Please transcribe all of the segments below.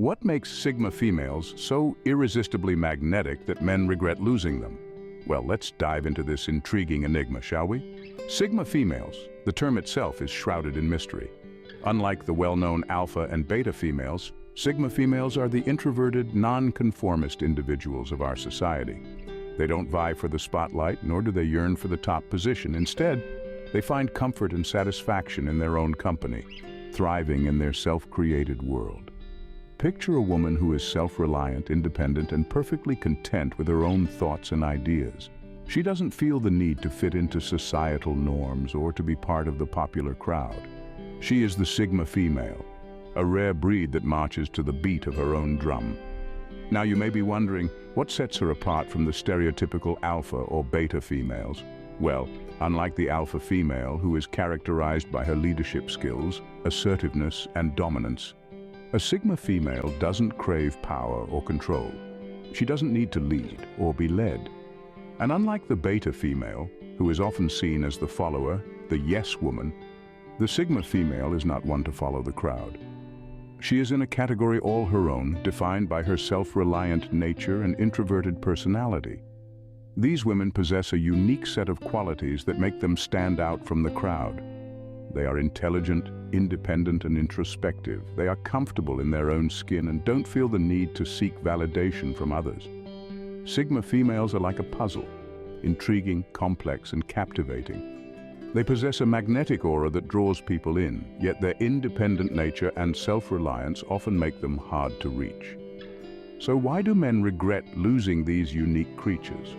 What makes Sigma females so irresistibly magnetic that men regret losing them? Well, let's dive into this intriguing enigma, shall we? Sigma females, the term itself is shrouded in mystery. Unlike the well-known alpha and beta females, Sigma females are the introverted, non-conformist individuals of our society. They don't vie for the spotlight, nor do they yearn for the top position. Instead, they find comfort and satisfaction in their own company, thriving in their self-created world. Picture a woman who is self-reliant, independent, and perfectly content with her own thoughts and ideas. She doesn't feel the need to fit into societal norms or to be part of the popular crowd. She is the Sigma female, a rare breed that marches to the beat of her own drum. Now you may be wondering, what sets her apart from the stereotypical alpha or beta females? Well, unlike the alpha female, who is characterized by her leadership skills, assertiveness, and dominance, a Sigma female doesn't crave power or control. She doesn't need to lead or be led. And unlike the beta female, who is often seen as the follower, the yes woman, the Sigma female is not one to follow the crowd. She is in a category all her own, defined by her self-reliant nature and introverted personality. These women possess a unique set of qualities that make them stand out from the crowd. They are intelligent, independent, and introspective. They are comfortable in their own skin and don't feel the need to seek validation from others. Sigma females are like a puzzle, intriguing, complex, and captivating. They possess a magnetic aura that draws people in, yet their independent nature and self-reliance often make them hard to reach. So why do men regret losing these unique creatures?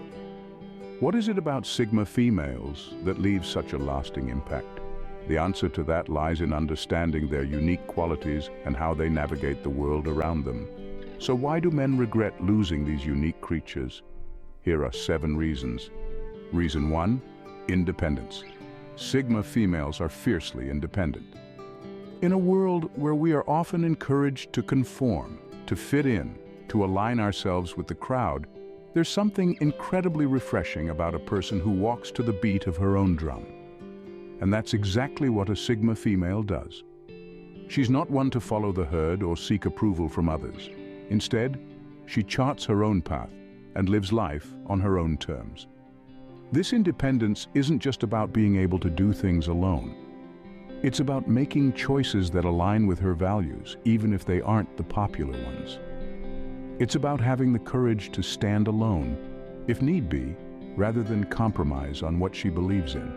What is it about Sigma females that leaves such a lasting impact? The answer to that lies in understanding their unique qualities and how they navigate the world around them. So why do men regret losing these unique creatures? Here are 7 reasons. Reason 1, independence. Sigma females are fiercely independent. In a world where we are often encouraged to conform, to fit in, to align ourselves with the crowd, there's something incredibly refreshing about a person who walks to the beat of her own drum. And that's exactly what a Sigma female does. She's not one to follow the herd or seek approval from others. Instead, she charts her own path and lives life on her own terms. This independence isn't just about being able to do things alone. It's about making choices that align with her values, even if they aren't the popular ones. It's about having the courage to stand alone, if need be, rather than compromise on what she believes in.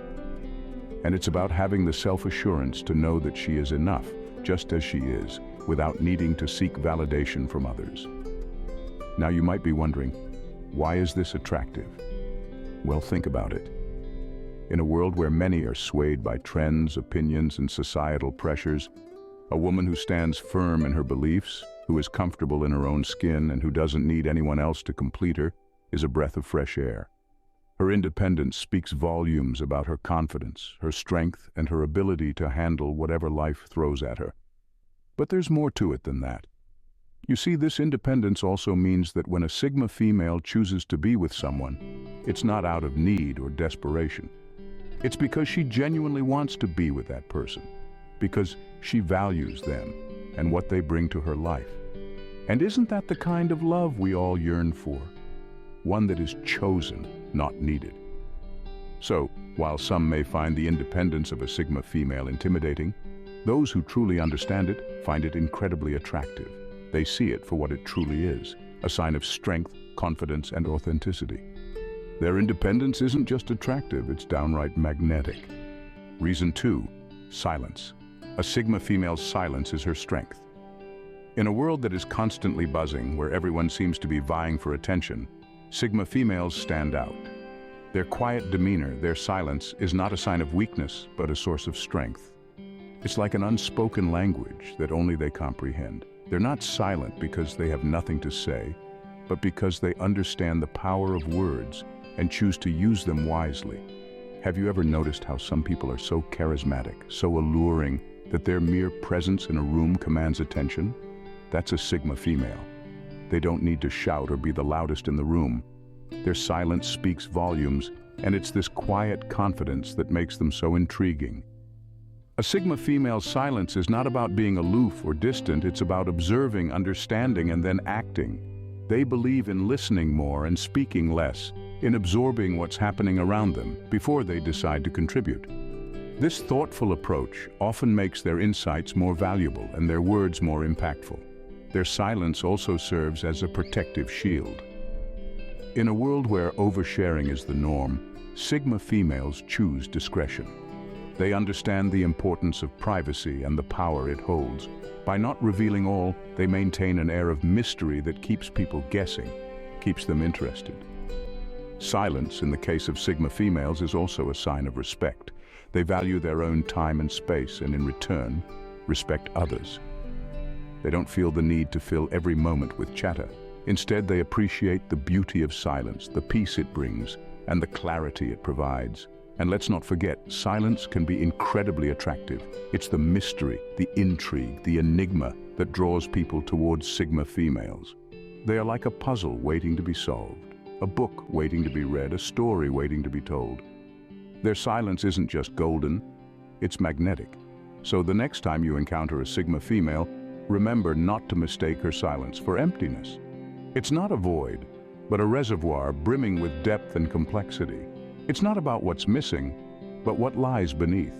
And it's about having the self-assurance to know that she is enough, just as she is, without needing to seek validation from others. Now you might be wondering, why is this attractive? Well, think about it. In a world where many are swayed by trends, opinions, and societal pressures, a woman who stands firm in her beliefs, who is comfortable in her own skin, and who doesn't need anyone else to complete her, is a breath of fresh air. Her independence speaks volumes about her confidence, her strength, and her ability to handle whatever life throws at her. But there's more to it than that. You see, this independence also means that when a Sigma female chooses to be with someone, it's not out of need or desperation. It's because she genuinely wants to be with that person, because she values them and what they bring to her life. And isn't that the kind of love we all yearn for? One that is chosen, not needed. So, while some may find the independence of a Sigma female intimidating, those who truly understand it find it incredibly attractive. They see it for what it truly is, a sign of strength, confidence, and authenticity. Their independence isn't just attractive, it's downright magnetic. Reason 2, silence. A Sigma female's silence is her strength. In a world that is constantly buzzing, where everyone seems to be vying for attention, Sigma females stand out. Their quiet demeanor, their silence, is not a sign of weakness, but a source of strength. It's like an unspoken language that only they comprehend. They're not silent because they have nothing to say, but because they understand the power of words and choose to use them wisely. Have you ever noticed how some people are so charismatic, so alluring, that their mere presence in a room commands attention? That's a Sigma female. They don't need to shout or be the loudest in the room. Their silence speaks volumes, and it's this quiet confidence that makes them so intriguing. A Sigma female's silence is not about being aloof or distant, it's about observing, understanding, and then acting. They believe in listening more and speaking less, in absorbing what's happening around them before they decide to contribute. This thoughtful approach often makes their insights more valuable and their words more impactful. Their silence also serves as a protective shield. In a world where oversharing is the norm, Sigma females choose discretion. They understand the importance of privacy and the power it holds. By not revealing all, they maintain an air of mystery that keeps people guessing, keeps them interested. Silence, in the case of Sigma females, is also a sign of respect. They value their own time and space, and in return, respect others. They don't feel the need to fill every moment with chatter. Instead, they appreciate the beauty of silence, the peace it brings, and the clarity it provides. And let's not forget, silence can be incredibly attractive. It's the mystery, the intrigue, the enigma that draws people towards Sigma females. They are like a puzzle waiting to be solved, a book waiting to be read, a story waiting to be told. Their silence isn't just golden, it's magnetic. So the next time you encounter a Sigma female, remember not to mistake her silence for emptiness. It's not a void, but a reservoir brimming with depth and complexity. It's not about what's missing, but what lies beneath.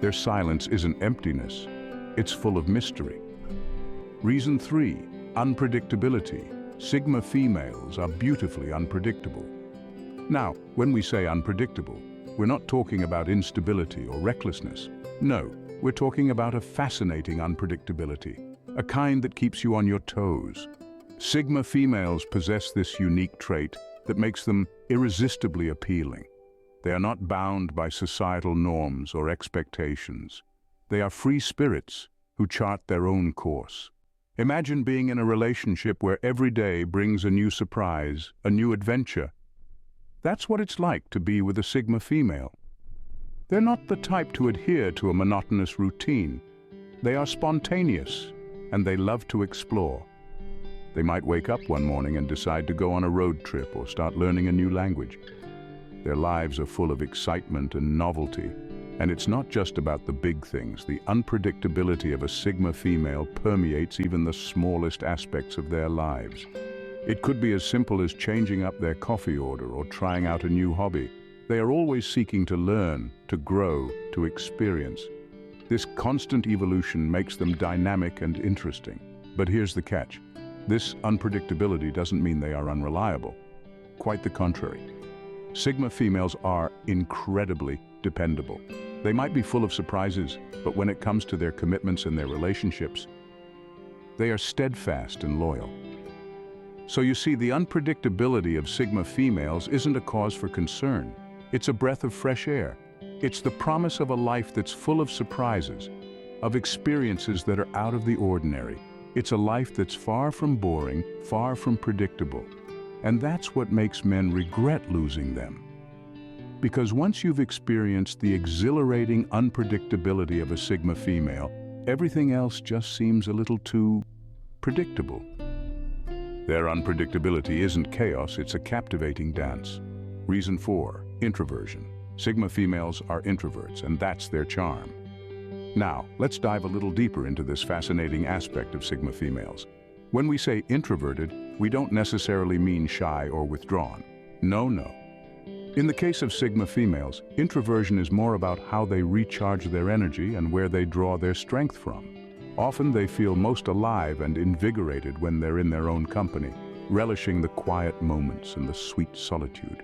Their silence isn't emptiness, it's full of mystery. Reason 3, unpredictability. Sigma females are beautifully unpredictable. Now, when we say unpredictable, we're not talking about instability or recklessness. No, we're talking about a fascinating unpredictability, a kind that keeps you on your toes. Sigma females possess this unique trait that makes them irresistibly appealing. They are not bound by societal norms or expectations. They are free spirits who chart their own course. Imagine being in a relationship where every day brings a new surprise, a new adventure. That's what it's like to be with a Sigma female. They're not the type to adhere to a monotonous routine. They are spontaneous, and they love to explore. They might wake up one morning and decide to go on a road trip or start learning a new language. Their lives are full of excitement and novelty, and it's not just about the big things. The unpredictability of a Sigma female permeates even the smallest aspects of their lives. It could be as simple as changing up their coffee order or trying out a new hobby. They are always seeking to learn, to grow, to experience. This constant evolution makes them dynamic and interesting. But here's the catch. This unpredictability doesn't mean they are unreliable. Quite the contrary. Sigma females are incredibly dependable. They might be full of surprises, but when it comes to their commitments and their relationships, they are steadfast and loyal. So you see, the unpredictability of Sigma females isn't a cause for concern. It's a breath of fresh air. It's the promise of a life that's full of surprises, of experiences that are out of the ordinary. It's a life that's far from boring, far from predictable. And that's what makes men regret losing them. Because once you've experienced the exhilarating unpredictability of a Sigma female, everything else just seems a little too predictable. Their unpredictability isn't chaos, it's a captivating dance. Reason 4, introversion. Sigma females are introverts, and that's their charm. Now, let's dive a little deeper into this fascinating aspect of Sigma females. When we say introverted, we don't necessarily mean shy or withdrawn. No. In the case of Sigma females, introversion is more about how they recharge their energy and where they draw their strength from. Often they feel most alive and invigorated when they're in their own company, relishing the quiet moments and the sweet solitude.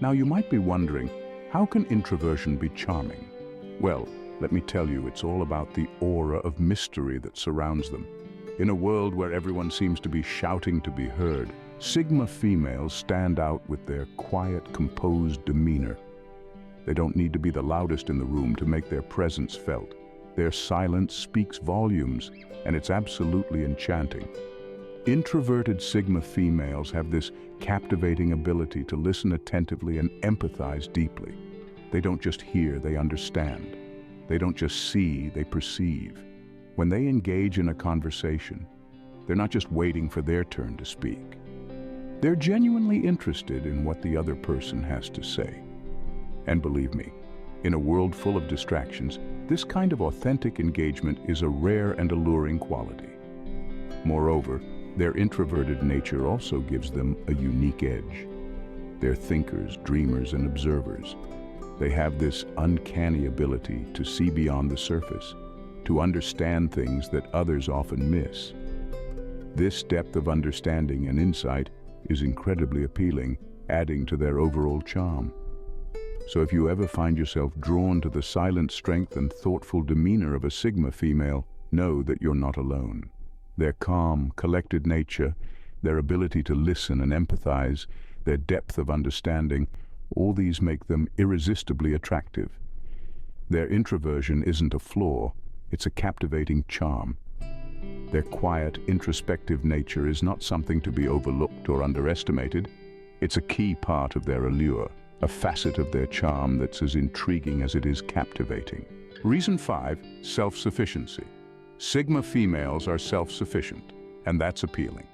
Now you might be wondering, how can introversion be charming? Well, let me tell you, it's all about the aura of mystery that surrounds them. In a world where everyone seems to be shouting to be heard, Sigma females stand out with their quiet, composed demeanor. They don't need to be the loudest in the room to make their presence felt. Their silence speaks volumes, and it's absolutely enchanting. Introverted Sigma females have this captivating ability to listen attentively and empathize deeply. They don't just hear, they understand. They don't just see, they perceive. When they engage in a conversation, they're not just waiting for their turn to speak. They're genuinely interested in what the other person has to say. And believe me, in a world full of distractions, This kind of authentic engagement is a rare and alluring quality. Moreover, their introverted nature also gives them a unique edge. They're thinkers, dreamers, and observers. They have this uncanny ability to see beyond the surface, to understand things that others often miss. This depth of understanding and insight is incredibly appealing, adding to their overall charm. So if you ever find yourself drawn to the silent strength and thoughtful demeanor of a Sigma female, know that you're not alone. Their calm, collected nature, their ability to listen and empathize, their depth of understanding, all these make them irresistibly attractive. Their introversion isn't a flaw, it's a captivating charm. Their quiet, introspective nature is not something to be overlooked or underestimated. It's a key part of their allure, a facet of their charm that's as intriguing as it is captivating. Reason 5, self-sufficiency. Sigma females are self-sufficient, and that's appealing.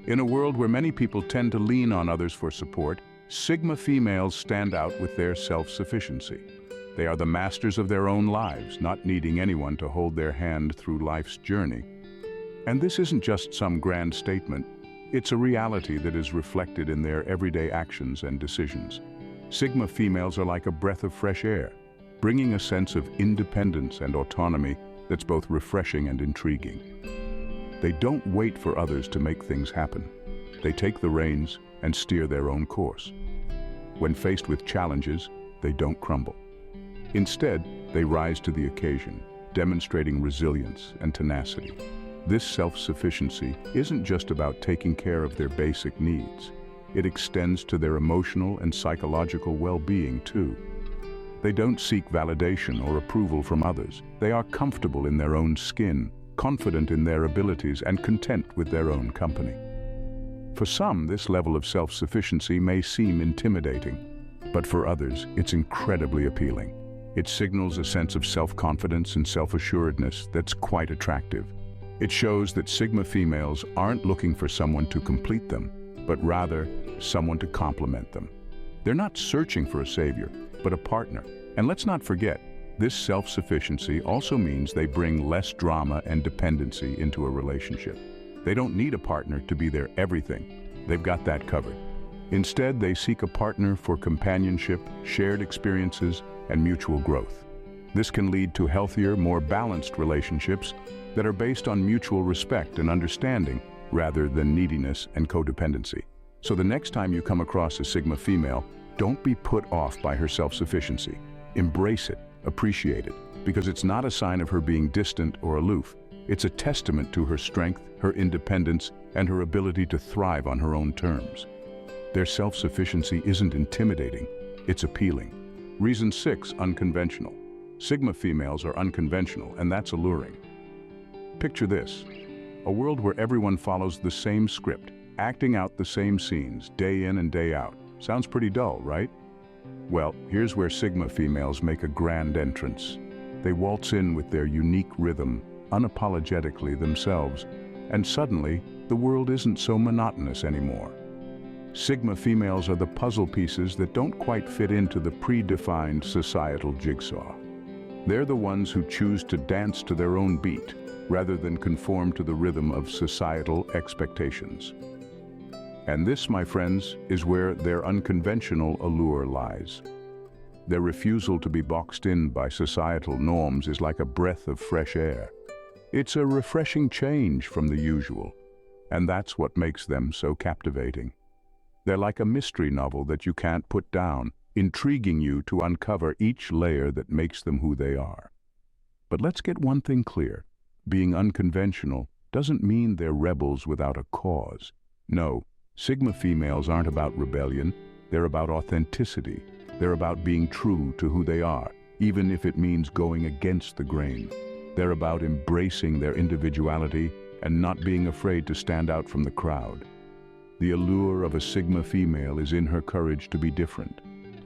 In a world where many people tend to lean on others for support, Sigma females stand out with their self-sufficiency. They are the masters of their own lives, not needing anyone to hold their hand through life's journey. And this isn't just some grand statement, it's a reality that is reflected in their everyday actions and decisions. Sigma females are like a breath of fresh air, bringing a sense of independence and autonomy that's both refreshing and intriguing. They don't wait for others to make things happen. They take the reins and steer their own course. When faced with challenges, they don't crumble. Instead, they rise to the occasion, demonstrating resilience and tenacity. This self-sufficiency isn't just about taking care of their basic needs. It extends to their emotional and psychological well-being too. They don't seek validation or approval from others. They are comfortable in their own skin, confident in their abilities, and content with their own company. For some, this level of self-sufficiency may seem intimidating, but for others, it's incredibly appealing. It signals a sense of self-confidence and self-assuredness that's quite attractive. It shows that Sigma females aren't looking for someone to complete them, but rather someone to complement them. They're not searching for a savior, but a partner. And let's not forget, this self-sufficiency also means they bring less drama and dependency into a relationship. They don't need a partner to be their everything. They've got that covered. Instead, they seek a partner for companionship, shared experiences, and mutual growth. This can lead to healthier, more balanced relationships that are based on mutual respect and understanding rather than neediness and codependency. So the next time you come across a Sigma female, don't be put off by her self-sufficiency. Embrace it, appreciate it, because it's not a sign of her being distant or aloof. It's a testament to her strength, her independence, and her ability to thrive on her own terms. Their self-sufficiency isn't intimidating, it's appealing. Reason 6, unconventional. Sigma females are unconventional, and that's alluring. Picture this, a world where everyone follows the same script, acting out the same scenes, day in and day out. Sounds pretty dull, right? Well, here's where Sigma females make a grand entrance. They waltz in with their unique rhythm, unapologetically themselves, and suddenly, the world isn't so monotonous anymore. Sigma females are the puzzle pieces that don't quite fit into the predefined societal jigsaw. They're the ones who choose to dance to their own beat, rather than conform to the rhythm of societal expectations. And this, my friends, is where their unconventional allure lies. Their refusal to be boxed in by societal norms is like a breath of fresh air. It's a refreshing change from the usual, and that's what makes them so captivating. They're like a mystery novel that you can't put down, intriguing you to uncover each layer that makes them who they are. But let's get one thing clear. Being unconventional doesn't mean they're rebels without a cause. No, Sigma females aren't about rebellion, they're about authenticity. They're about being true to who they are, even if it means going against the grain. They're about embracing their individuality and not being afraid to stand out from the crowd. The allure of a Sigma female is in her courage to be different,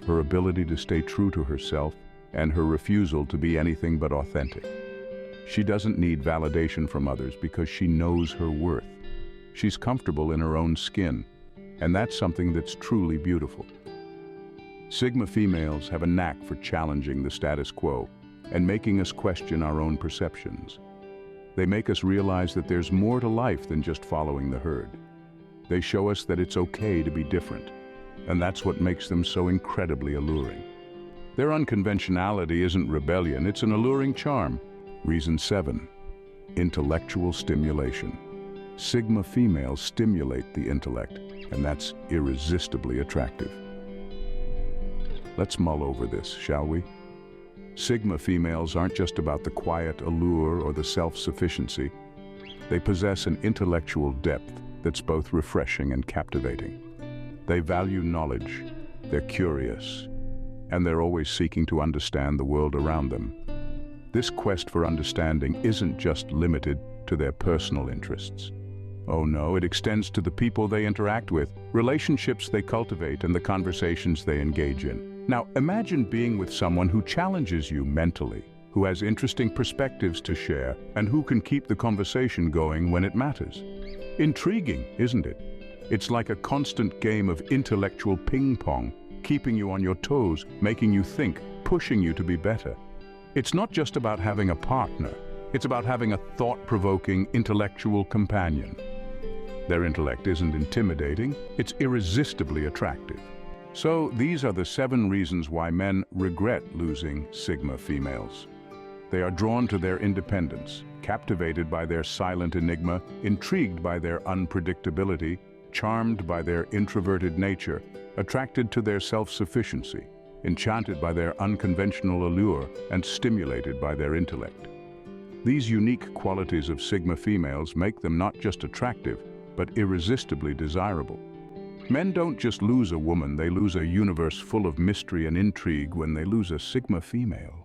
her ability to stay true to herself, and her refusal to be anything but authentic. She doesn't need validation from others because she knows her worth. She's comfortable in her own skin, and that's something that's truly beautiful. Sigma females have a knack for challenging the status quo. and making us question our own perceptions. They make us realize that there's more to life than just following the herd. They show us that it's okay to be different, and that's what makes them so incredibly alluring. Their unconventionality isn't rebellion, it's an alluring charm. Reason 7. Intellectual stimulation. Sigma females stimulate the intellect, and that's irresistibly attractive. Let's mull over this, shall we? Sigma females aren't just about the quiet allure or the self-sufficiency. They possess an intellectual depth that's both refreshing and captivating. They value knowledge, they're curious, and they're always seeking to understand the world around them. This quest for understanding isn't just limited to their personal interests. Oh no, it extends to the people they interact with, relationships they cultivate, and the conversations they engage in. Now, imagine being with someone who challenges you mentally, who has interesting perspectives to share, and who can keep the conversation going when it matters. Intriguing, isn't it? It's like a constant game of intellectual ping-pong, keeping you on your toes, making you think, pushing you to be better. It's not just about having a partner, it's about having a thought-provoking, intellectual companion. Their intellect isn't intimidating, it's irresistibly attractive. So these are the 7 reasons why men regret losing Sigma females. They are drawn to their independence, captivated by their silent enigma, intrigued by their unpredictability, charmed by their introverted nature, attracted to their self-sufficiency, enchanted by their unconventional allure, and stimulated by their intellect. These unique qualities of Sigma females make them not just attractive, but irresistibly desirable. Men don't just lose a woman, they lose a universe full of mystery and intrigue when they lose a Sigma female.